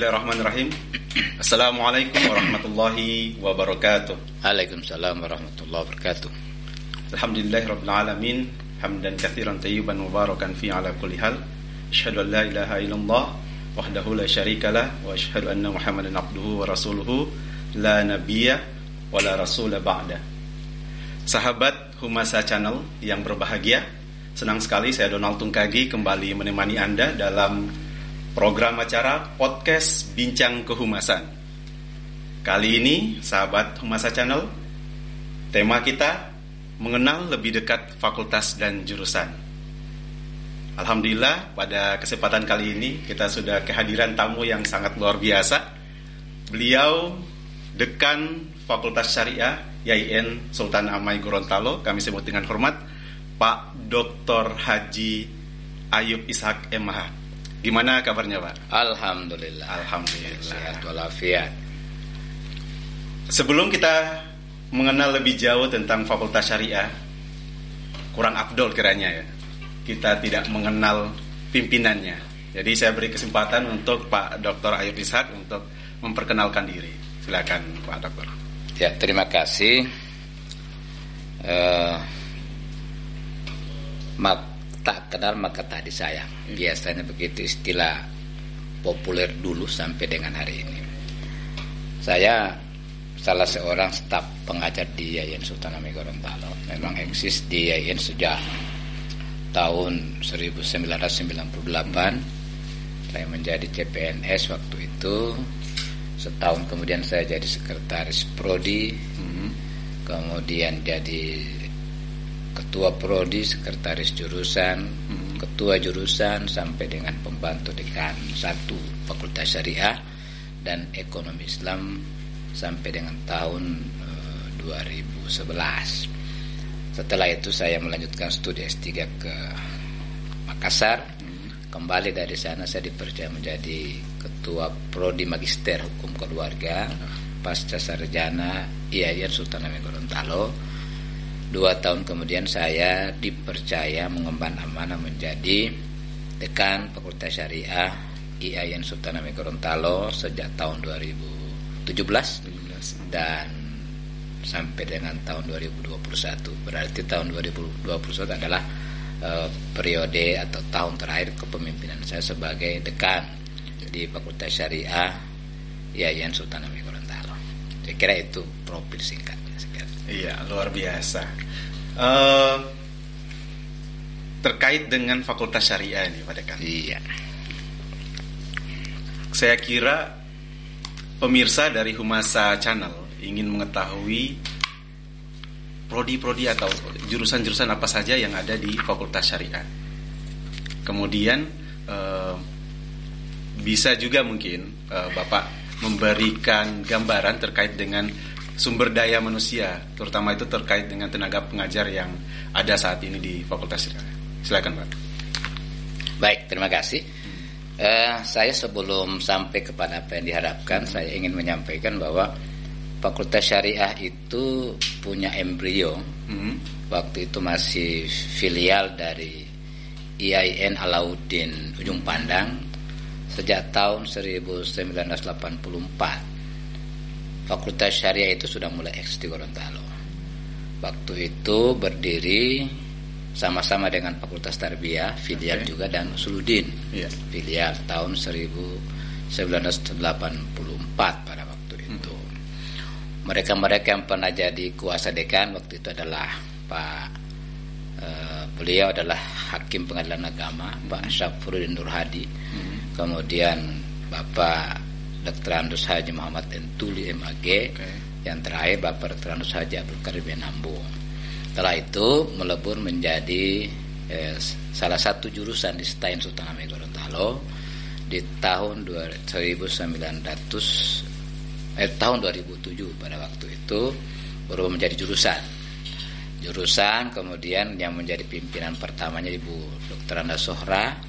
Bismillahirrahmanirrahim. Assalamualaikum warahmatullahi wabarakatuh. Waalaikumsalam warahmatullahi wabarakatuh. Alhamdulillahirabbil alamin, hamdan katsiran thayyiban mubarakan fi ala kulli hal. Asyhadu an la ilaha illallah wahdahu la syarikalah wa asyhadu anna Muhammadan abduhu wa rasuluhu la nabiyya wa la rasula ba'da. Sahabat Humasa Channel yang berbahagia, senang sekali saya Donald Tungkagi kembali menemani Anda dalam program acara podcast Bincang Kehumasan. Kali ini, sahabat Humasa Channel, tema kita mengenal lebih dekat fakultas dan jurusan. Alhamdulillah, pada kesempatan kali ini kita sudah kehadiran tamu yang sangat luar biasa. Beliau Dekan Fakultas Syariah YIN Sultan Amai Gorontalo, kami sebut dengan hormat Pak Dr. Haji Ayub Ishak MH. Gimana kabarnya, Pak? Alhamdulillah. Alhamdulillah. Sehat walafiat. Sebelum kita mengenal lebih jauh tentang Fakultas Syariah, kurang afdol kiranya ya, kita tidak mengenal pimpinannya. Jadi saya beri kesempatan untuk Pak Dr. Ayub Ishak untuk memperkenalkan diri. Silakan Pak Dr. Ya, terima kasih. Tak kenal maka tak disayang. Biasanya begitu istilah populer dulu sampai dengan hari ini. Saya salah seorang staf pengajar di YIN Sultan Amai Gorontalo. Memang eksis di YIN sejak tahun 1998. Saya menjadi CPNS waktu itu. Setahun kemudian saya jadi sekretaris prodi. Kemudian jadi ketua prodi, sekretaris jurusan, ketua jurusan, sampai dengan pembantu dekan 1 Fakultas Syariah dan Ekonomi Islam sampai dengan tahun 2011. Setelah itu saya melanjutkan studi S3 ke Makassar. Kembali dari sana saya dipercaya menjadi ketua prodi Magister Hukum Keluarga pasca sarjana YIN Sultan Amai Gorontalo. 2 tahun kemudian saya dipercaya mengemban amanah menjadi dekan Fakultas Syariah YIN Sultan Amai Gorontalo sejak tahun 2017 dan sampai dengan tahun 2021. Berarti tahun 2021 adalah periode atau tahun terakhir kepemimpinan saya sebagai dekan di Fakultas Syariah YIN Sultan Amai Gorontalo. Saya kira itu profil singkat. Iya, luar biasa. Terkait dengan Fakultas Syariah ini, Pak Dekan. Iya. Saya kira pemirsa dari Humasa Channel ingin mengetahui prodi-prodi atau jurusan-jurusan apa saja yang ada di Fakultas Syariah. Kemudian bisa juga mungkin Bapak memberikan gambaran terkait dengan sumber daya manusia, terutama itu terkait dengan tenaga pengajar yang ada saat ini di Fakultas Syariah. Silakan, Pak. Baik, terima kasih. Saya sebelum sampai kepada apa yang diharapkan, saya ingin menyampaikan bahwa Fakultas Syariah itu punya embrio. Waktu itu masih filial dari IAIN Alauddin Ujung Pandang sejak tahun 1984. Fakultas Syariah itu sudah mulai eksis di Gorontalo. Waktu itu berdiri sama-sama dengan Fakultas Tarbiyah, filial juga, dan Usuluddin, filial tahun 1984 pada waktu itu. Mereka-mereka yang pernah jadi kuasa dekan waktu itu adalah beliau adalah Hakim Pengadilan Agama Pak Syafruddin Nur Hadi, kemudian Bapak Dr. Andus Haji Muhammad Entuli MAG, yang terakhir Bapak Dr. Andus Haji Abdul Karim Benambo. Setelah itu melebur menjadi salah satu jurusan di STAIN Sultan Amai Gorontalo di tahun 2007 pada waktu itu baru menjadi jurusan, kemudian yang menjadi pimpinan pertamanya Ibu Dr. Anda Sohra,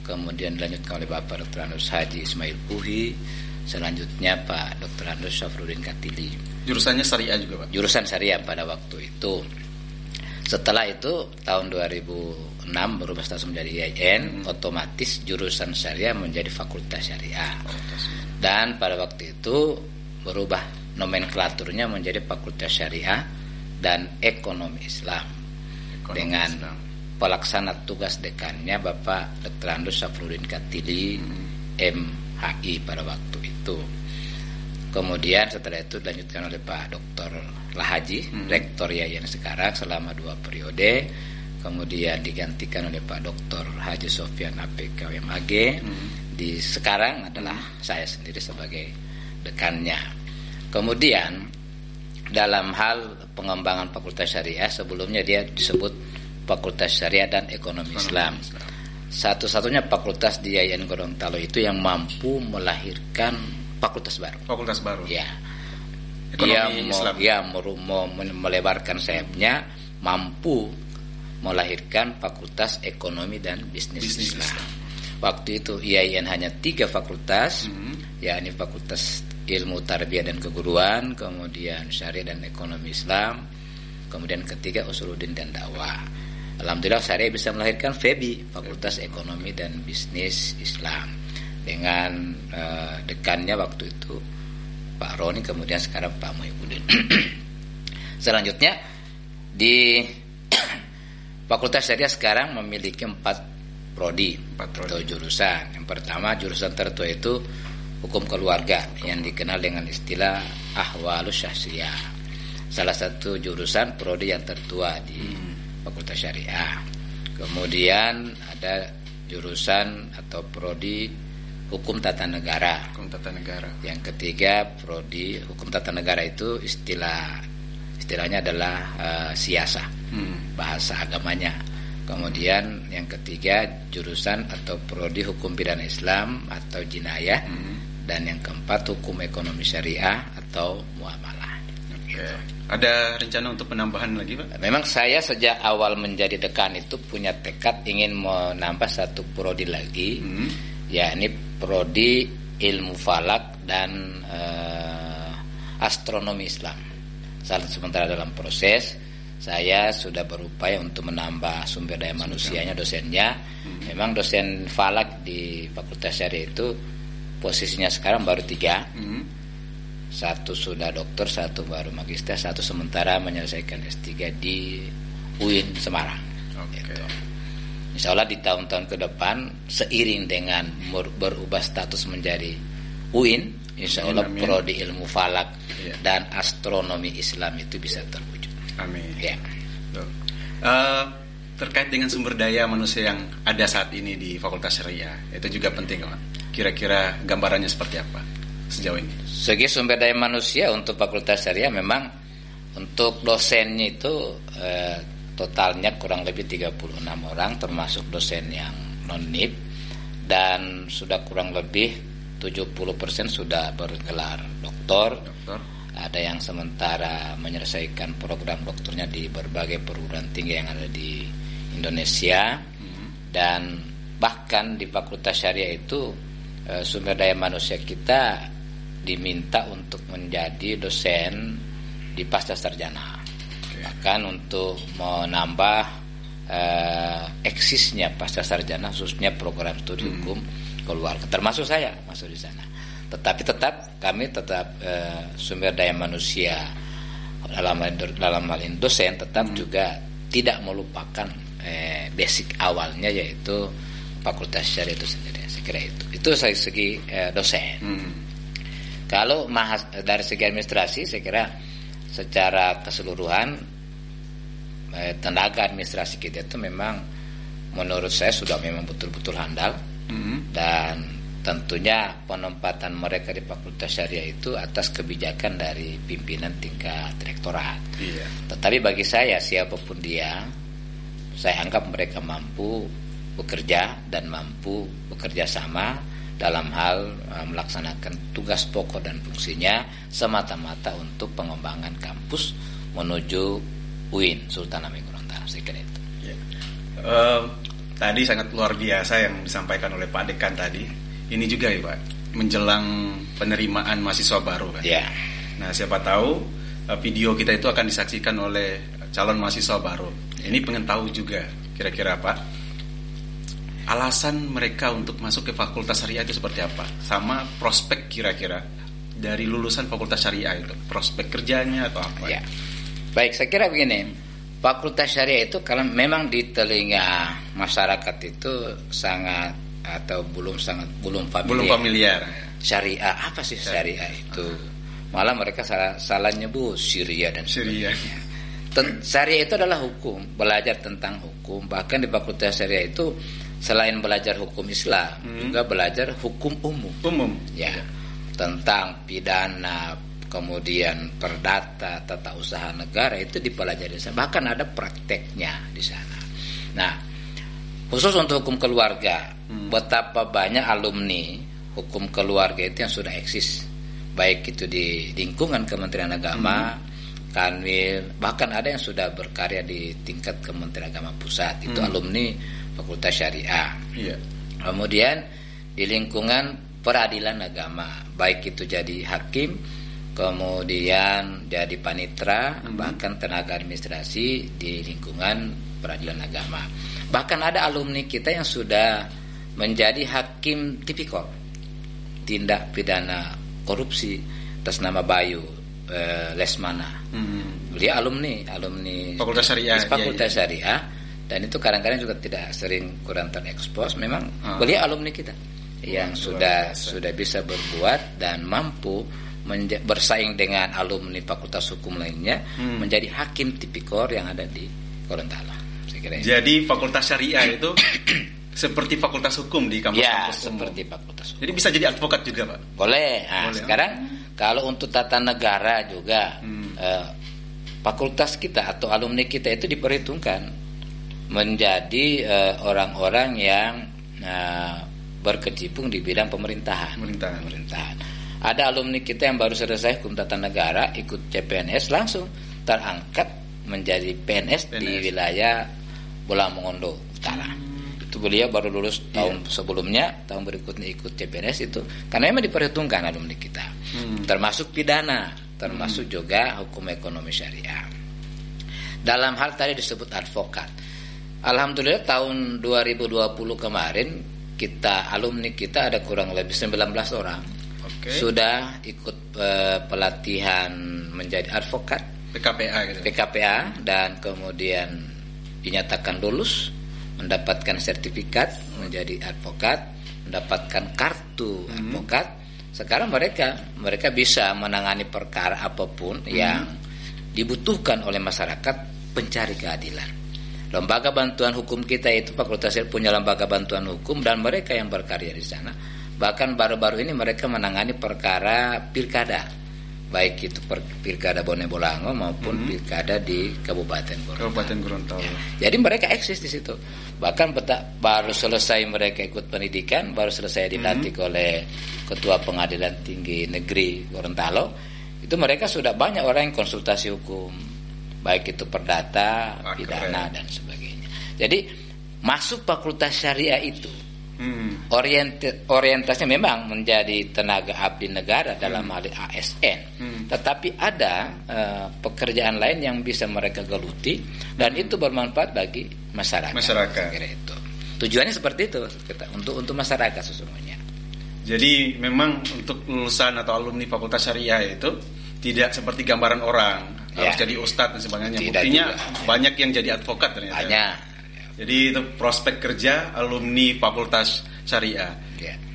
kemudian dilanjutkan oleh Bapak Dr. Andus Haji Ismail Puhi, selanjutnya Pak Dr. Andus Syafruddin Katili. Jurusannya syariah juga, Pak? Jurusan syariah pada waktu itu. Setelah itu tahun 2006 berubah status menjadi IAIN, otomatis jurusan syariah menjadi fakultas syariah. Dan pada waktu itu berubah nomenklaturnya menjadi fakultas syariah dan ekonomi Islam. Dengan pelaksana tugas dekannya Bapak Dr. Andus Safruddin Katili, MHI pada waktu itu. Kemudian setelah itu dilanjutkan oleh Pak Dr. Lahaji, rektor IAIN sekarang selama 2 periode. Kemudian digantikan oleh Pak Dr. Haji Sofyan APK MAG. Di sekarang adalah saya sendiri sebagai dekannya. Kemudian dalam hal pengembangan fakultas syariah, sebelumnya dia disebut Fakultas Syariah dan Ekonomi Islam. Satu-satunya fakultas di IAIN Gorontalo itu yang mampu melahirkan fakultas baru. Fakultas baru. Ya. Ekonomi Islam. Mau melebarkan sayapnya, mampu melahirkan fakultas ekonomi dan bisnis Islam. Waktu itu IAIN hanya 3 fakultas, yakni Fakultas Ilmu Tarbiyah dan Keguruan, kemudian Syariah dan Ekonomi Islam, kemudian ketiga Usuluddin dan Dakwah. Alhamdulillah Syariah bisa melahirkan FEBI, Fakultas Ekonomi dan Bisnis Islam, dengan dekannya waktu itu Pak Roni, kemudian sekarang Pak Muhyiddin. Selanjutnya di Fakultas Syariah sekarang memiliki 4 prodi atau jurusan. Yang pertama, jurusan tertua itu Hukum Keluarga yang dikenal dengan istilah Ahwalus Syahsiyah. Salah satu jurusan prodi yang tertua di Fakultas Syariah. Kemudian ada jurusan atau prodi Hukum Tata Negara. Hukum Tata Negara. Yang ketiga, prodi Hukum Tata Negara itu istilahnya adalah siasa, bahasa agamanya. Kemudian yang ketiga, jurusan atau prodi Hukum Pidana Islam atau Jinayah. Dan yang keempat, Hukum Ekonomi Syariah atau Muamalah. Oke. Ada rencana untuk penambahan lagi, Pak? Memang saya sejak awal menjadi dekan itu punya tekad ingin menambah 1 prodi lagi, yakni prodi Ilmu Falak dan Astronomi Islam. Sementara dalam proses saya sudah berupaya untuk menambah sumber daya manusianya, dosennya. Memang dosen Falak di Fakultas Syariah itu posisinya sekarang baru 3. 1 sudah dokter, 1 baru magister, 1 sementara menyelesaikan S3 di UIN Semarang. Gitu. Insya Allah di tahun-tahun ke depan, seiring dengan berubah status menjadi UIN, insya Allah prodi Ilmu Falak dan Astronomi Islam itu bisa terwujud. Amin. Ya. Terkait dengan sumber daya manusia yang ada saat ini di Fakultas Syariah, itu juga penting, Pak. Kira-kira gambarannya seperti apa sejauh ini? Segi sumber daya manusia untuk Fakultas Syariah, memang untuk dosennya itu totalnya kurang lebih 36 orang, termasuk dosen yang non-NIP, dan sudah kurang lebih 70% sudah bergelar doktor. Ada yang sementara menyelesaikan program doktornya di berbagai perguruan tinggi yang ada di Indonesia. Dan bahkan di Fakultas Syariah itu sumber daya manusia kita diminta untuk menjadi dosen di pasca sarjana. Bahkan untuk menambah eksisnya pasca sarjana, khususnya program studi hukum keluarga, termasuk saya masuk di sana. Tetapi kami tetap sumber daya manusia dalam hal ini dosen tetap juga tidak melupakan basic awalnya, yaitu Fakultas Syariah itu sendiri. Saya kira itu dari segi dosen. Kalau dari segi administrasi, saya kira secara keseluruhan tenaga administrasi kita itu memang menurut saya sudah memang betul-betul handal. Dan tentunya penempatan mereka di Fakultas Syariah itu atas kebijakan dari pimpinan tingkat direktorat. Tetapi bagi saya, siapapun dia, saya anggap mereka mampu bekerja dan mampu bekerja sama dalam hal melaksanakan tugas pokok dan fungsinya semata-mata untuk pengembangan kampus menuju UIN Sultan Hamengkubuwono Gorontalo. Saya kira itu. Tadi sangat luar biasa yang disampaikan oleh Pak Dekan tadi. Ini juga ya Pak, menjelang penerimaan mahasiswa baru kan. Ya. Nah, siapa tahu video kita itu akan disaksikan oleh calon mahasiswa baru. Ini pengen tahu juga kira-kira Pak, alasan mereka untuk masuk ke fakultas syariah itu seperti apa? Sama prospek kira-kira dari lulusan fakultas syariah itu, prospek kerjanya atau apa? Ya. Baik, saya kira begini, fakultas syariah itu kalau memang di telinga masyarakat itu sangat atau belum familiar. Belum familiar. Syariah apa sih syariah itu? Malah mereka salah nyebut Syria dan sebagainya. Syariah itu adalah hukum, belajar tentang hukum. Bahkan di fakultas syariah itu selain belajar hukum Islam, juga belajar hukum umum. Ya, tentang pidana, kemudian perdata, tata usaha negara itu dipelajari di sana. Bahkan ada prakteknya di sana. Nah, khusus untuk hukum keluarga, betapa banyak alumni hukum keluarga itu yang sudah eksis, baik itu di lingkungan Kementerian Agama, Kanwil, bahkan ada yang sudah berkarya di tingkat Kementerian Agama Pusat, itu alumni Fakultas Syariah. Kemudian di lingkungan peradilan agama, baik itu jadi hakim, kemudian jadi panitra, bahkan tenaga administrasi di lingkungan peradilan agama. Bahkan ada alumni kita yang sudah menjadi hakim tipikor tindak pidana korupsi atas nama Bayu Lesmana. Beliau alumni Fakultas Syariah. Fakultas Syariah, dan itu kadang-kadang juga tidak sering kurang terekspos. Memang beliau alumni kita yang sudah bisa berbuat dan mampu bersaing dengan alumni fakultas hukum lainnya, menjadi hakim tipikor yang ada di Gorontalo. Saya kira jadi fakultas syariah itu seperti fakultas hukum di kampus-kampus umum. Seperti fakultas hukum. Jadi bisa jadi advokat juga Pak? Boleh. Nah, sekarang kalau untuk tata negara juga fakultas kita atau alumni kita itu diperhitungkan menjadi orang-orang yang berkecimpung di bidang pemerintahan. Ada alumni kita yang baru selesai hukum tata negara, ikut CPNS, langsung terangkat menjadi PNS di wilayah Bolang Mongondo Utara. Itu beliau baru lulus tahun sebelumnya, tahun berikutnya ikut CPNS itu. Karena memang diperhitungkan alumni kita. Termasuk pidana, termasuk juga hukum ekonomi syariah. Dalam hal tadi disebut advokat. Alhamdulillah tahun 2020 kemarin alumni kita ada kurang lebih 19 orang. Sudah ikut pelatihan menjadi advokat PKPA gitu. PKPA, dan kemudian dinyatakan lulus, mendapatkan sertifikat menjadi advokat, mendapatkan kartu advokat. Sekarang mereka bisa menangani perkara apapun yang dibutuhkan oleh masyarakat pencari keadilan. Lembaga bantuan hukum kita itu fakultas punya lembaga bantuan hukum, dan mereka yang berkarya di sana. Bahkan baru-baru ini mereka menangani perkara pilkada, baik itu pilkada Bone Bolango maupun pilkada di Kabupaten Gorontalo. Ya. Jadi mereka eksis di situ. Bahkan baru selesai mereka ikut pendidikan, baru selesai dilantik oleh Ketua Pengadilan Tinggi Negeri Gorontalo. Itu mereka sudah banyak orang yang konsultasi hukum, baik itu perdata, pidana dan sebagainya. Jadi masuk fakultas syariah itu orientasinya memang menjadi tenaga abdi negara dalam hal ASN, tetapi ada pekerjaan lain yang bisa mereka geluti dan itu bermanfaat bagi masyarakat. Kira itu tujuannya seperti itu, untuk masyarakat sesungguhnya. Jadi memang untuk lulusan atau alumni fakultas syariah itu tidak seperti gambaran orang harus jadi ustadz dan sebagainya. Buktinya banyak yang jadi advokat ternyata. Banyak. Jadi itu prospek kerja alumni fakultas syariah.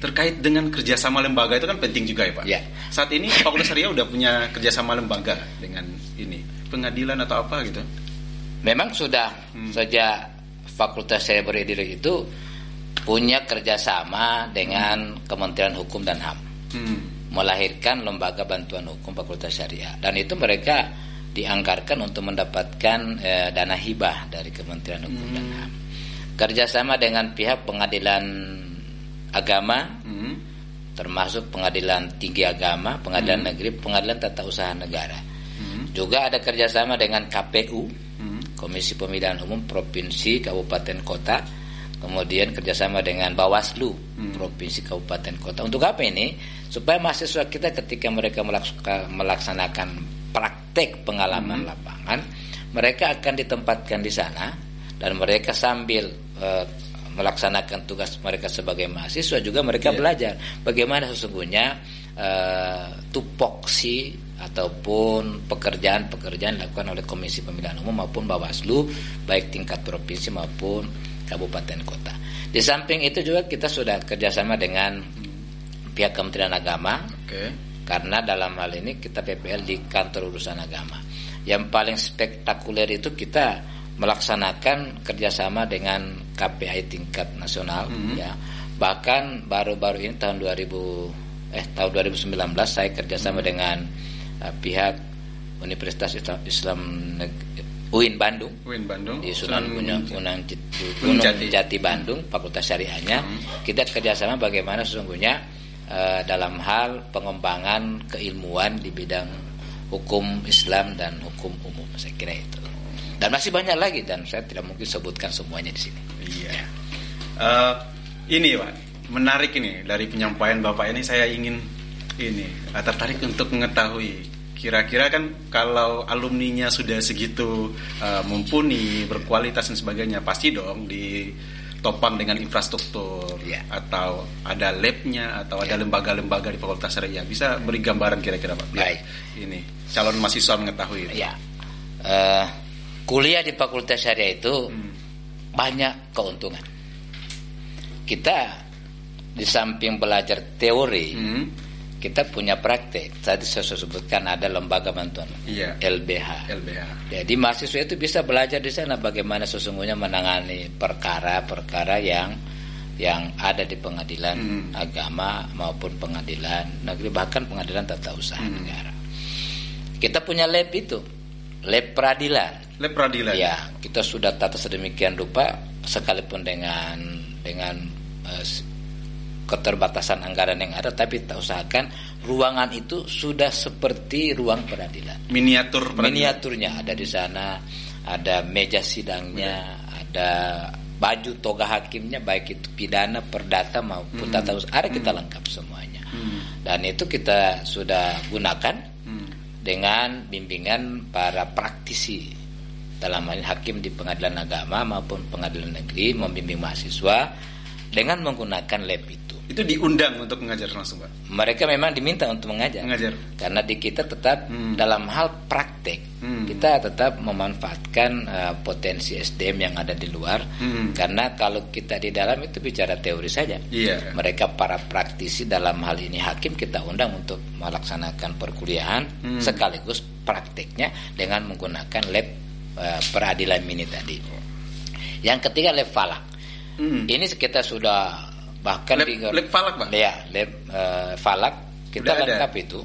Terkait dengan kerjasama lembaga itu kan penting juga ya Pak. Saat ini fakultas syariah udah punya kerjasama lembaga dengan ini pengadilan atau apa gitu? Memang sudah sejak fakultas saya berdiri itu punya kerjasama dengan Kementerian Hukum dan HAM, melahirkan lembaga bantuan hukum fakultas syariah, dan itu mereka dianggarkan untuk mendapatkan dana hibah dari Kementerian Hukum dan HAM. Kerjasama dengan pihak pengadilan agama, termasuk pengadilan tinggi agama, pengadilan negeri, pengadilan tata usaha negara. Juga ada kerjasama dengan KPU, Komisi Pemilihan Umum Provinsi, Kabupaten, Kota. Kemudian kerjasama dengan Bawaslu Provinsi, Kabupaten, Kota. Untuk apa ini? Supaya mahasiswa kita ketika mereka melaksanakan praktek pengalaman lapangan, mereka akan ditempatkan di sana dan mereka sambil melaksanakan tugas mereka sebagai mahasiswa juga mereka belajar bagaimana sesungguhnya tupoksi ataupun pekerjaan-pekerjaan dilakukan oleh Komisi Pemilihan Umum maupun Bawaslu baik tingkat provinsi maupun kabupaten kota. Di samping itu juga kita sudah kerjasama dengan pihak Kementerian Agama, karena dalam hal ini kita PPL di kantor urusan agama. Yang paling spektakuler itu kita melaksanakan kerjasama dengan KPI tingkat nasional, ya. Bahkan baru-baru ini tahun 2019 saya kerjasama dengan pihak Universitas Islam UIN Bandung di Sunan Gunung Jati Bandung, Fakultas Syariahnya. Kita kerjasama bagaimana sesungguhnya dalam hal pengembangan keilmuan di bidang hukum Islam dan hukum umum, saya kira itu. Dan masih banyak lagi dan saya tidak mungkin sebutkan semuanya di sini. Iya. Ini Pak, menarik ini dari penyampaian Bapak ini, saya ingin tertarik untuk mengetahui kira-kira kan kalau alumninya sudah segitu mumpuni, berkualitas dan sebagainya, pasti dong ditopang dengan infrastruktur atau ada labnya atau ada lembaga-lembaga di Fakultas Syariah. Bisa beri gambaran kira-kira Pak? Baik. Ini calon mahasiswa mengetahui. Ya. Kuliah di Fakultas Syariah itu banyak keuntungan. Kita di samping belajar teori, kita punya praktek. Tadi saya sebutkan ada lembaga bantuan LBH. Jadi mahasiswa itu bisa belajar di sana bagaimana sesungguhnya menangani perkara-perkara yang ada di pengadilan agama maupun pengadilan negeri, bahkan pengadilan tata usaha negara. Kita punya lab itu, lab peradilan. Ya, kita sudah tata sedemikian rupa sekalipun dengan keterbatasan anggaran yang ada, tapi kita usahakan ruangan itu sudah seperti ruang peradilan. Miniaturnya ada di sana, ada meja sidangnya, ada baju toga hakimnya, baik itu pidana, perdata maupun tata usaha, ada kita lengkap semuanya. Dan itu kita sudah gunakan dengan bimbingan para praktisi dalam hal hakim di pengadilan agama maupun pengadilan negeri membimbing mahasiswa dengan menggunakan lab itu. Itu diundang untuk mengajar langsung Pak? Mereka memang diminta untuk mengajar. Karena di kita tetap dalam hal praktek kita tetap memanfaatkan potensi SDM yang ada di luar. Karena kalau kita di dalam itu bicara teori saja. Mereka para praktisi dalam hal ini hakim kita undang untuk melaksanakan perkuliahan sekaligus prakteknya dengan menggunakan lab peradilan mini tadi. Yang ketiga lab falak. Ini kita sudah bahkan lab falak Pak? Ya, lab falak kita lengkap itu.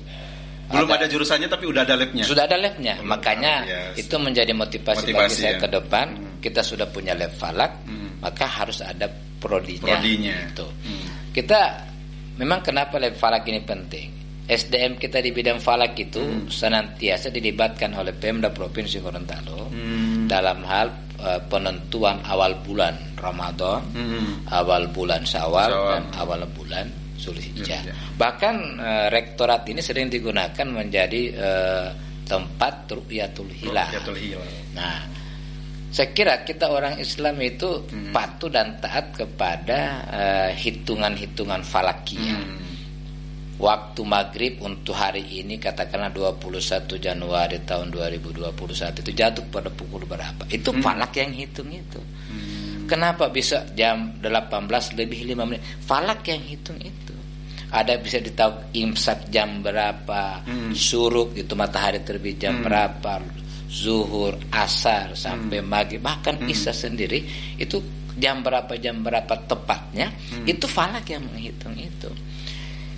Belum ada jurusannya tapi udah ada labnya. Sudah ada labnya, makanya itu menjadi motivasi bagi saya ke depan. Kita sudah punya lab falak, maka harus ada prodinya. Itu. Kita memang kenapa lab falak ini penting? SDM kita di bidang falak itu senantiasa dilibatkan oleh Pemda Provinsi Gorontalo dalam hal penentuan awal bulan Ramadan, awal bulan Syawal dan awal bulan Zulhijjah. Bahkan rektorat ini sering digunakan menjadi tempat ru'yatul hilal. Nah, saya kira kita orang Islam itu patuh dan taat kepada hitungan-hitungan falakiyah. Waktu maghrib untuk hari ini katakanlah 21 Januari tahun 2021 itu jatuh pada pukul berapa? Itu falak yang hitung itu. Kenapa bisa jam 18 lebih 5 menit? Falak yang hitung itu. Ada bisa ditahu imsak jam berapa, syuruk itu matahari terbit jam berapa, zuhur, asar sampai maghrib, bahkan isya sendiri itu jam berapa tepatnya, itu falak yang menghitung itu.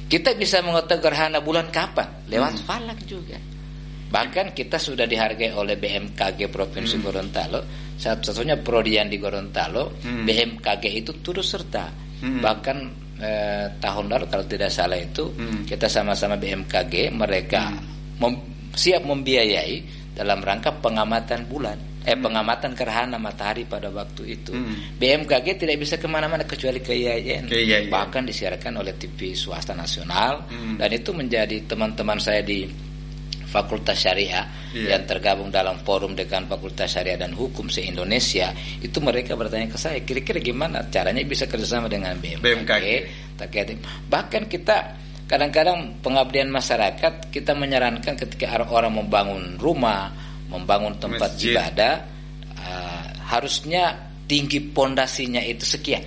Kita bisa mengetahui gerhana bulan kapan lewat falak juga. Bahkan kita sudah dihargai oleh BMKG Provinsi Gorontalo. Satu-satunya prodi yang di Gorontalo, BMKG itu turut serta. Bahkan tahun lalu kalau tidak salah itu kita sama-sama BMKG, mereka siap membiayai dalam rangka pengamatan bulan, pengamatan gerhana matahari pada waktu itu. BMKG tidak bisa kemana-mana kecuali ke IAIN. Bahkan disiarkan oleh TV swasta nasional, dan itu menjadi teman-teman saya di Fakultas Syariah yang tergabung dalam forum Dekan Fakultas Syariah dan Hukum se-Indonesia, itu mereka bertanya ke saya, kira-kira gimana caranya bisa kerjasama dengan BMKG terkait. Bahkan kita kadang-kadang pengabdian masyarakat, kita menyarankan ketika orang membangun rumah, membangun tempat ibadah, harusnya tinggi pondasinya itu sekian.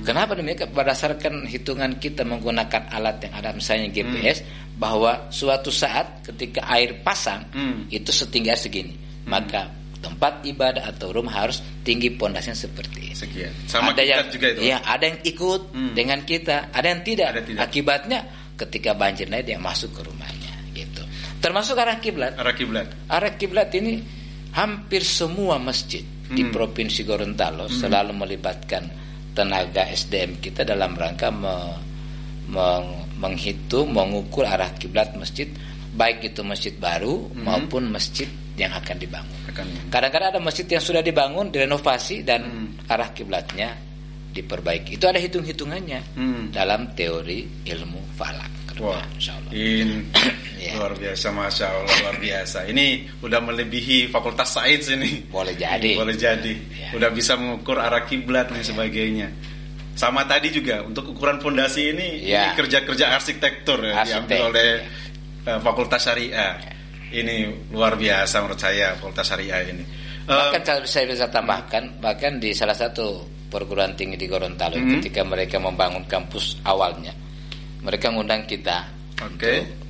Kenapa demikian? Berdasarkan hitungan kita menggunakan alat yang ada, misalnya GPS, bahwa suatu saat ketika air pasang itu setinggi segini, maka tempat ibadah atau rumah harus tinggi pondasinya seperti ini. Sekian. Sama ada yang juga itu. Ya, ada yang ikut dengan kita, ada yang tidak. Akibatnya ketika banjir naik dia masuk ke rumahnya, gitu. Termasuk arah kiblat. Arah kiblat ini hampir semua masjid di Provinsi Gorontalo selalu melibatkan tenaga SDM kita dalam rangka menghitung, mengukur arah kiblat masjid, baik itu masjid baru maupun masjid yang akan dibangun. Kadang-kadang ada masjid yang sudah dibangun, direnovasi dan arah kiblatnya diperbaiki. Itu ada hitung-hitungannya dalam teori ilmu falak. Wah, luar biasa, Masya Allah, luar biasa. Ini udah melebihi Fakultas Sains ini. Boleh jadi. Ya. Udah bisa mengukur arah kiblat dan sebagainya. Sama tadi juga untuk ukuran fondasi ini kerja-kerja arsitektur diambil oleh Fakultas Syariah. Ini luar biasa menurut saya Fakultas Syariah ini. Bahkan saya bisa tambahkan, bahkan di salah satu perguruan tinggi di Gorontalo ketika mereka membangun kampus awalnya, mereka ngundang kita.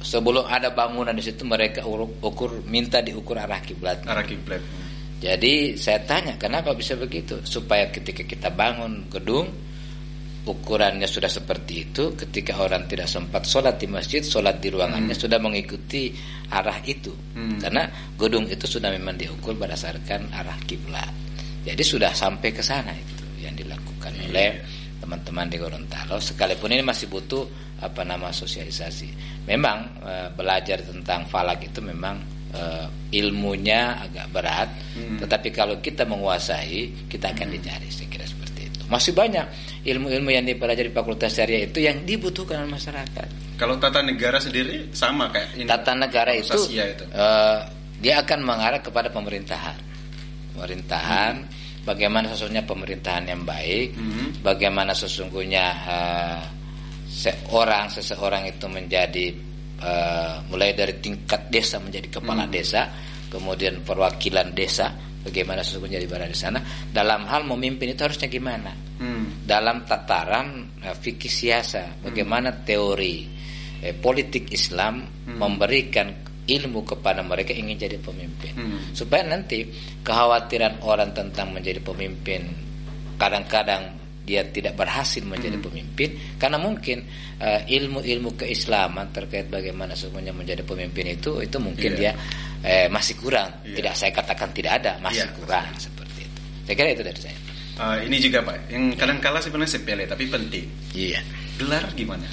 Sebelum ada bangunan di situ mereka minta diukur arah kiblat. Jadi saya tanya kenapa bisa begitu, supaya ketika kita bangun gedung ukurannya sudah seperti itu, ketika orang tidak sempat sholat di masjid, sholat di ruangannya sudah mengikuti arah itu. Karena gedung itu sudah memang diukur berdasarkan arah kiblat. Jadi sudah sampai ke sana itu yang dilakukan oleh teman-teman di Gorontalo. Sekalipun ini masih butuh sosialisasi. Memang belajar tentang falak itu memang ilmunya agak berat, tetapi kalau kita menguasai, kita akan dicari. Saya kira seperti itu. Masih banyak ilmu-ilmu yang dipelajari Fakultas Syariah itu yang dibutuhkan oleh masyarakat. Kalau tata negara sendiri sama kayak ini. Tata negara itu. Dia akan mengarah kepada pemerintahan. Bagaimana sesungguhnya pemerintahan yang baik, bagaimana sesungguhnya seseorang itu menjadi mulai dari tingkat desa menjadi kepala desa, kemudian perwakilan desa, bagaimana sesungguhnya berada di sana. Dalam hal memimpin itu harusnya gimana? Dalam tataran fikih siasa, bagaimana teori politik Islam memberikan ilmu kepada mereka ingin jadi pemimpin, supaya nanti kekhawatiran orang tentang menjadi pemimpin kadang-kadang dia tidak berhasil menjadi pemimpin karena mungkin ilmu-ilmu keislaman terkait bagaimana semuanya menjadi pemimpin itu mungkin dia masih kurang. Tidak saya katakan tidak ada, masih kurang seperti itu. Saya kira itu dari saya. Ini juga Pak, yang kadang-kala sebenarnya sepele tapi penting. Gelar gimana?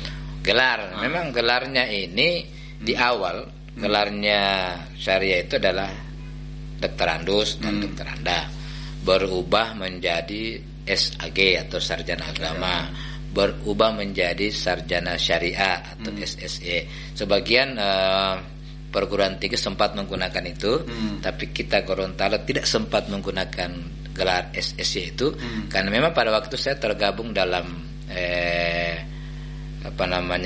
Memang gelarnya ini di awal gelarnya syariah itu adalah doktorandus dan doktoranda, berubah menjadi SAG atau sarjana agama, berubah menjadi sarjana syariah atau SSE. Sebagian perguruan tinggi sempat menggunakan itu, tapi kita Gorontalo tidak sempat menggunakan gelar SSE itu karena memang pada waktu saya tergabung dalam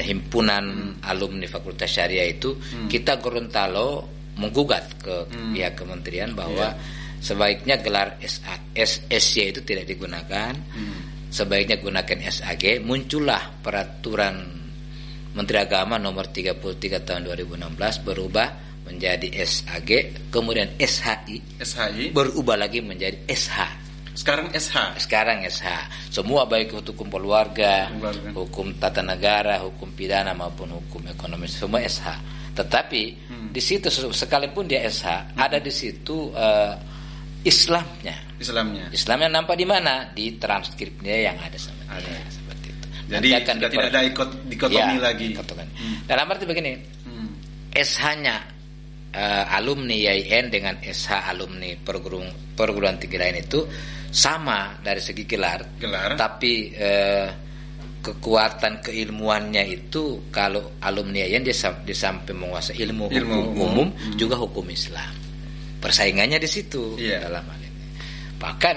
himpunan alumni Fakultas Syariah itu, kita Gorontalo menggugat ke pihak kementerian bahwa sebaiknya gelar SSY itu tidak digunakan, sebaiknya gunakan SAG. Muncullah peraturan Menteri Agama nomor 33 tahun 2016 berubah menjadi SAG, kemudian SHI berubah lagi menjadi SH. Sekarang SH. Semua baik hukum keluarga, hukum tata negara, hukum pidana maupun hukum ekonomi, semua SH. Tetapi di situ sekalipun dia SH, ada di situ Islamnya nampak di mana? Di transkripnya yang ada seperti itu. Jadi tidak ada dikotomi lagi. Dalam arti begini, SH-nya alumni YIN dengan SH alumni perguruan tinggi lain itu sama dari segi gelar. Tapi kekuatan keilmuannya itu, kalau alumni IAIN dia sampai menguasai ilmu hukum umum, juga hukum Islam. Persaingannya di situ dalam hal ini. Bahkan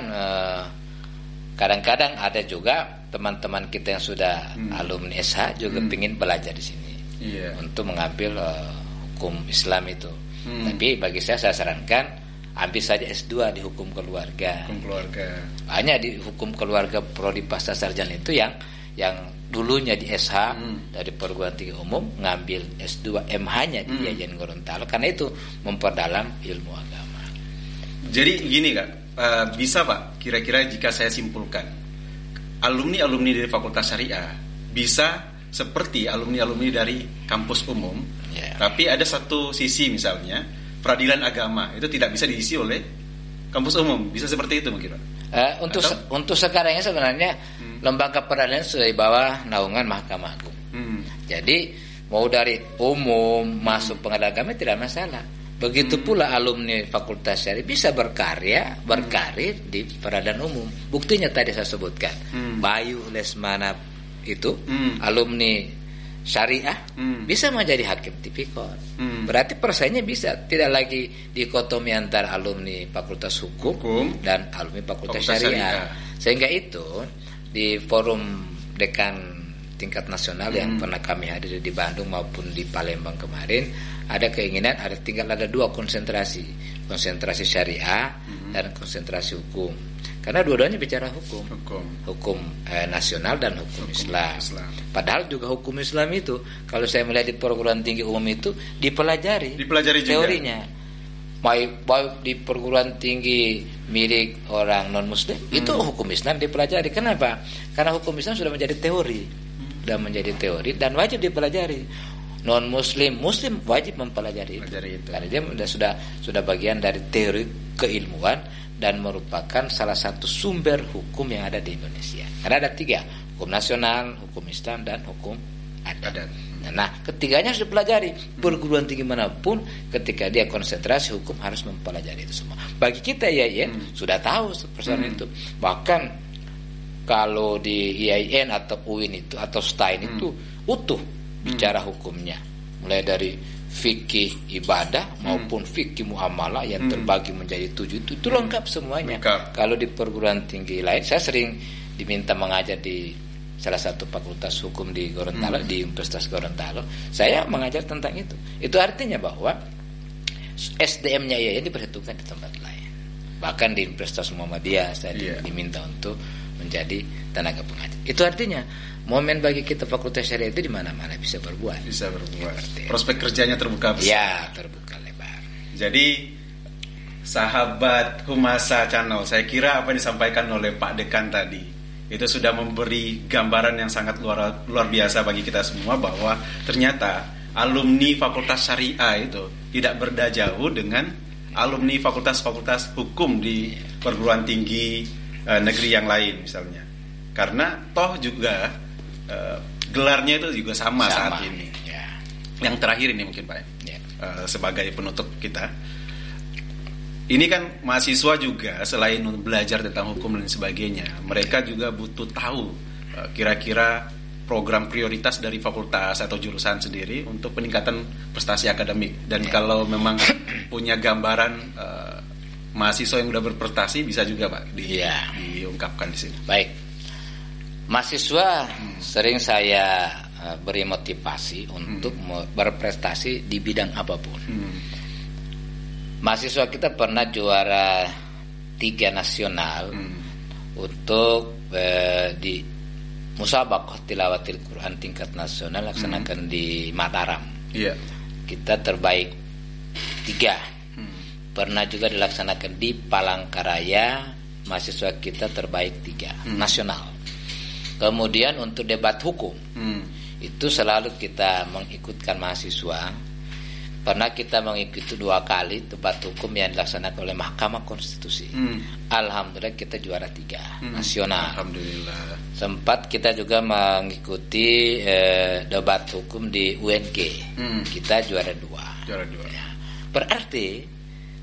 kadang-kadang ada juga teman-teman kita yang sudah alumni SH juga ingin belajar di sini untuk mengambil hukum Islam itu. Tapi bagi saya sarankan ambil saja S2 di hukum keluarga. Hanya di hukum keluarga prodi pasca sarjana itu yang dulunya di SH dari perguruan tinggi umum ngambil S2 MH-nya di IAIN Gorontalo, karena itu memperdalam ilmu agama. Jadi gini Kak, bisa Pak kira-kira jika saya simpulkan, alumni-alumni dari Fakultas Syariah bisa seperti alumni-alumni dari kampus umum, tapi ada satu sisi misalnya peradilan agama itu tidak bisa diisi oleh kampus umum, bisa seperti itu mungkin Pak? Untuk sekarang ini sebenarnya lembaga peradilan sudah di bawah naungan Mahkamah Agung. Jadi mau dari umum masuk pengadilan agama tidak masalah. Begitu pula alumni Fakultas Syariah bisa berkarir di peradilan umum. Buktinya tadi saya sebutkan, Bayu Lesmana itu alumni Syariah bisa menjadi hakim tipikor. Berarti persaingannya bisa, tidak lagi dikotomi antara alumni Fakultas Hukum dan alumni Fakultas Syariah. Sehingga itu di forum dekan tingkat nasional yang pernah kami hadir di Bandung maupun di Palembang kemarin, ada keinginan tinggal ada dua konsentrasi syariah dan konsentrasi hukum. Karena dua-duanya bicara hukum nasional dan hukum Islam. Padahal juga hukum Islam itu kalau saya melihat di perguruan tinggi umum itu dipelajari teorinya. Baik di perguruan tinggi milik orang non muslim itu hukum Islam dipelajari. Kenapa? Karena hukum Islam sudah menjadi teori, dan wajib dipelajari. Non muslim wajib mempelajari itu. Karena dia sudah bagian dari teori keilmuan dan merupakan salah satu sumber hukum yang ada di Indonesia. Karena ada 3, hukum nasional, hukum Islam, dan hukum adat. Nah, ketiganya harus dipelajari. Perguruan tinggi manapun ketika dia konsentrasi hukum harus mempelajari itu semua. Bagi kita IAIN sudah tahu persoalan itu. Bahkan kalau di IAIN atau UIN itu atau STAIN itu utuh bicara hukumnya. Mulai dari fikih ibadah maupun fikih muamalah yang terbagi menjadi 7 itu lengkap semuanya. Kalau di perguruan tinggi lain, saya sering diminta mengajar di salah satu fakultas hukum di Gorontalo, di Universitas Gorontalo, saya mengajar tentang itu. Itu artinya bahwa SDM-nya IAIN diperhitungkan di tempat lain. Bahkan di Universitas Muhammadiyah saya diminta untuk menjadi tenaga pengajar. Itu artinya momen bagi kita Fakultas Syariah itu di mana-mana bisa berbuat. Prospek kerjanya terbuka besar. Ya, terbuka lebar. Jadi sahabat Humasa Channel, saya kira apa yang disampaikan oleh Pak Dekan tadi itu sudah memberi gambaran yang sangat luar biasa bagi kita semua, bahwa ternyata alumni Fakultas Syariah itu tidak berbeda jauh dengan alumni fakultas-fakultas hukum di perguruan tinggi negeri yang lain misalnya. Karena toh juga gelarnya itu juga sama saat ini. Yang terakhir ini mungkin Pak, sebagai penutup kita, ini kan mahasiswa juga selain belajar tentang hukum dan sebagainya, mereka juga butuh tahu kira-kira program prioritas dari fakultas atau jurusan sendiri untuk peningkatan prestasi akademik. Dan kalau memang punya gambaran mahasiswa yang sudah berprestasi, bisa juga Pak diungkapkan di sini. Baik, mahasiswa sering saya beri motivasi untuk berprestasi di bidang apapun. Mahasiswa kita pernah juara 3 nasional untuk di Musabaqah Tilawatil Quran tingkat nasional laksanakan di Mataram. Kita terbaik 3. Pernah juga dilaksanakan di Palangkaraya, mahasiswa kita terbaik 3 nasional. Kemudian untuk debat hukum itu selalu kita mengikutkan mahasiswa. Pernah kita mengikuti 2 kali debat hukum yang dilaksanakan oleh Mahkamah Konstitusi. Alhamdulillah kita juara 3 nasional. Alhamdulillah. Sempat kita juga mengikuti debat hukum di UNG. Kita juara 2. Ya. Berarti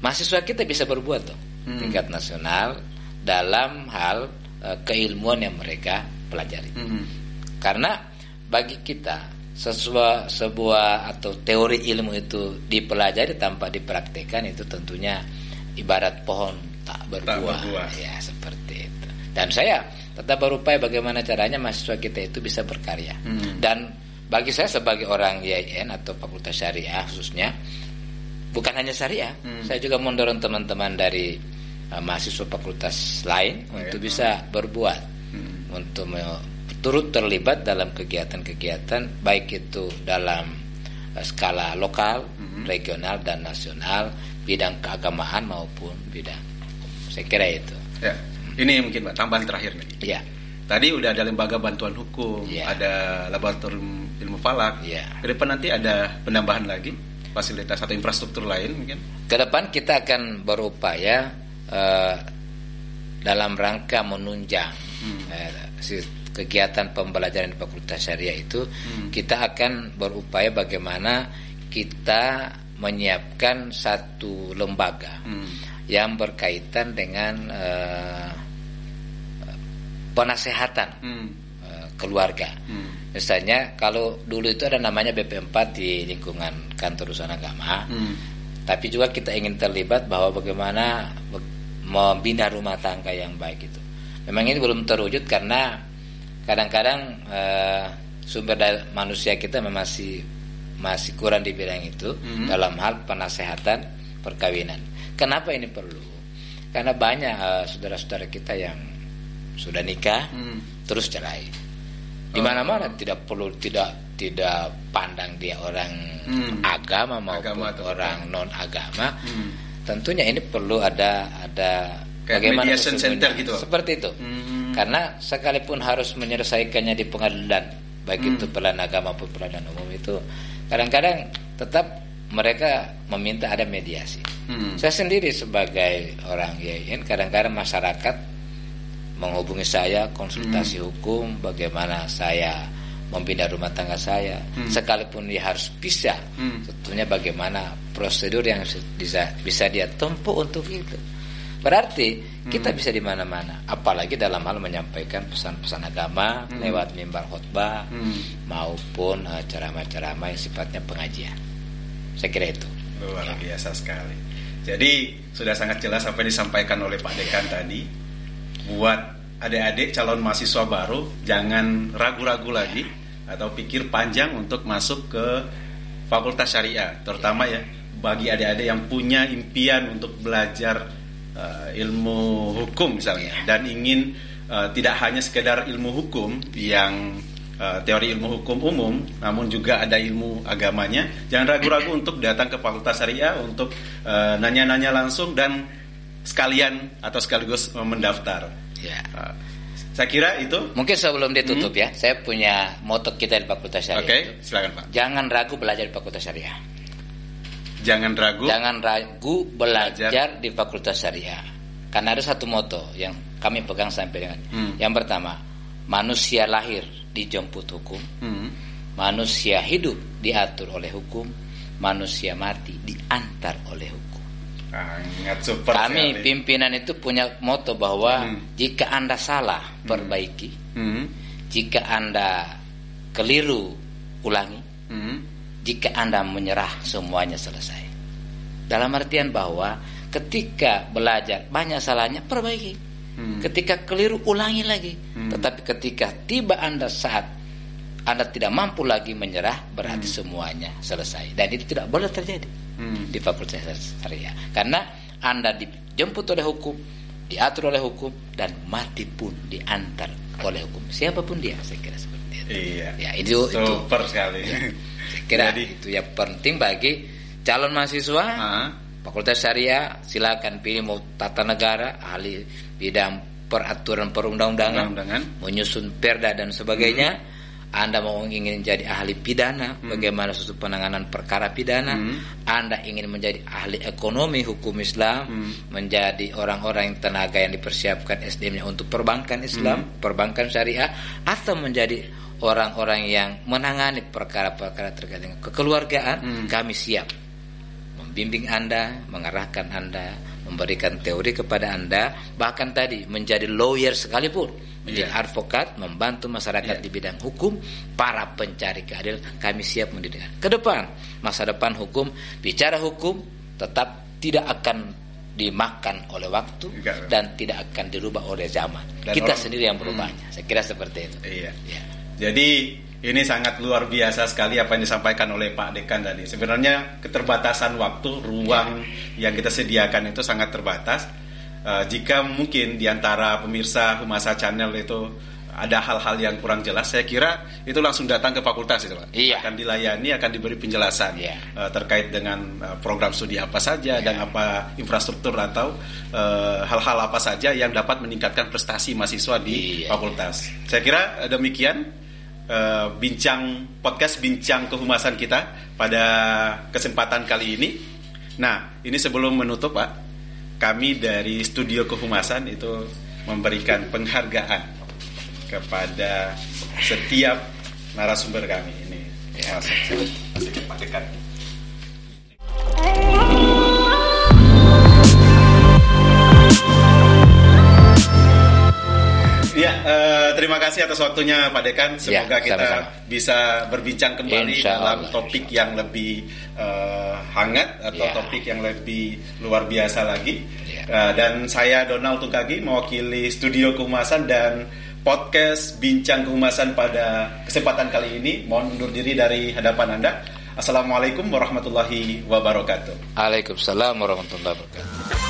mahasiswa kita bisa berbuat tuh tingkat nasional dalam hal keilmuan yang mereka pelajari. Karena bagi kita sebuah atau teori ilmu itu dipelajari tanpa dipraktekkan itu tentunya ibarat pohon tak berbuah. Ya, seperti itu. Dan saya tetap berupaya bagaimana caranya mahasiswa kita itu bisa berkarya. Dan bagi saya sebagai orang IAIN atau Fakultas Syariah khususnya, bukan hanya syariah, saya juga mendorong teman-teman dari mahasiswa fakultas lain untuk bisa berbuat, untuk turut terlibat dalam kegiatan-kegiatan baik itu dalam skala lokal, regional dan nasional, bidang keagamaan maupun bidang hukum. Saya kira itu. Ya. Ini mungkin Pak tambahan terakhir nih. Ya. Tadi udah ada lembaga bantuan hukum, ada laboratorium ilmu falak. Ke depan nanti ada penambahan lagi fasilitas atau infrastruktur lain mungkin. Ke depan kita akan berupaya dalam rangka menunjang kegiatan pembelajaran di Fakultas Syariah itu, kita akan berupaya bagaimana kita menyiapkan satu lembaga yang berkaitan dengan penasehatan keluarga. Misalnya kalau dulu itu ada namanya BP4 di lingkungan kantor urusan agama, tapi juga kita ingin terlibat bahwa bagaimana membina rumah tangga yang baik itu. Memang ini belum terwujud karena kadang-kadang sumber daya manusia kita masih kurang di bidang itu dalam hal penasehatan perkawinan. Kenapa ini perlu? Karena banyak saudara-saudara kita yang sudah nikah terus cerai. Di mana-mana tidak pandang dia orang agama maupun orang non agama. Tentunya ini perlu ada bagaimana mediation center gitu. Seperti itu. Karena sekalipun harus menyelesaikannya di pengadilan, baik itu pengadilan agama maupun pengadilan umum, itu kadang-kadang tetap mereka meminta ada mediasi. Saya sendiri sebagai orang IAIN, kadang-kadang masyarakat menghubungi saya konsultasi hukum bagaimana saya membina rumah tangga saya, sekalipun dia harus pisah, tentunya bagaimana prosedur yang bisa dia tempuh untuk itu. Berarti kita bisa di mana-mana, apalagi dalam hal menyampaikan pesan-pesan agama lewat mimbar khutbah maupun ceramah-ceramah yang sifatnya pengajian. Saya kira itu. Luar biasa sekali. Jadi sudah sangat jelas apa yang disampaikan oleh Pak Dekan tadi. Buat adik-adik calon mahasiswa baru, jangan ragu-ragu lagi atau pikir panjang untuk masuk ke Fakultas Syariah, terutama ya bagi adik-adik yang punya impian untuk belajar ilmu hukum misalnya, dan ingin tidak hanya sekedar ilmu hukum yang teori ilmu hukum umum, namun juga ada ilmu agamanya. Jangan ragu-ragu untuk datang ke Fakultas Syariah untuk nanya-nanya langsung dan sekalian atau sekaligus mendaftar. Saya kira itu. Mungkin sebelum ditutup ya, saya punya moto kita di Fakultas Syariah. Oke, silakan Pak. Jangan ragu belajar di Fakultas Syariah. Jangan ragu belajar di Fakultas Syariah. Karena ada satu moto yang kami pegang sampai dengan yang pertama, manusia lahir dijemput hukum, manusia hidup diatur oleh hukum, manusia mati diantar oleh hukum. Super kami sekali. Pimpinan itu punya moto bahwa jika Anda salah, perbaiki. Jika Anda keliru, ulangi. Jika Anda menyerah, semuanya selesai. Dalam artian bahwa ketika belajar banyak salahnya, perbaiki. Ketika keliru, ulangi lagi. Tetapi ketika tiba Anda saat Anda tidak mampu lagi menyerah, berarti semuanya selesai. Dan itu tidak boleh terjadi di Fakultas Syariah. Karena Anda dijemput oleh hukum, diatur oleh hukum, dan mati pun diantar oleh hukum. Siapapun dia, saya kira seperti itu. Iya. Ya, itu super sekali. Ya, saya kira itu yang penting bagi calon mahasiswa Fakultas Syariah. Silakan pilih mau tata negara, ahli bidang peraturan perundang-undangan, menyusun perda dan sebagainya. Anda mau ingin menjadi ahli pidana, bagaimana suatu penanganan perkara pidana. Anda ingin menjadi ahli ekonomi hukum Islam, menjadi orang-orang yang tenaga yang dipersiapkan SDM-nya untuk perbankan Islam, perbankan syariah, atau menjadi orang-orang yang menangani perkara-perkara terkait dengan kekeluargaan. Kami siap membimbing Anda, mengarahkan Anda, memberikan teori kepada Anda, bahkan tadi menjadi lawyer sekalipun menjadi advokat, membantu masyarakat di bidang hukum, para pencari keadilan. Kami siap mendidik. Ke depan, masa depan hukum, bicara hukum tetap tidak akan dimakan oleh waktu dan tidak akan dirubah oleh zaman. Dan kita sendiri yang berubahnya. Saya kira seperti itu. Iya. Jadi ini sangat luar biasa sekali apa yang disampaikan oleh Pak Dekan tadi. Sebenarnya keterbatasan waktu, ruang yang kita sediakan itu sangat terbatas. Jika mungkin di antara pemirsa Humasa Channel itu ada hal-hal yang kurang jelas, saya kira itu langsung datang ke fakultas itu, Pak. Akan dilayani, akan diberi penjelasan terkait dengan program studi apa saja dan apa infrastruktur atau hal-hal apa saja yang dapat meningkatkan prestasi mahasiswa di fakultas. Saya kira demikian podcast bincang kehumasan kita pada kesempatan kali ini. Nah, ini sebelum menutup, Pak, kami dari Studio Kehumasan itu memberikan penghargaan kepada setiap narasumber kami ini. Masih Pak Dekan. Ya, terima kasih atas waktunya Pak Dekan. Semoga kita bisa berbincang kembali dalam topik yang lebih hangat atau topik yang lebih luar biasa lagi. Dan saya Donald Tungkagi mewakili Studio Kehumasan dan podcast Bincang Kehumasan pada kesempatan kali ini. Mohon undur diri dari hadapan Anda. Assalamualaikum warahmatullahi wabarakatuh. Waalaikumsalam warahmatullahi wabarakatuh.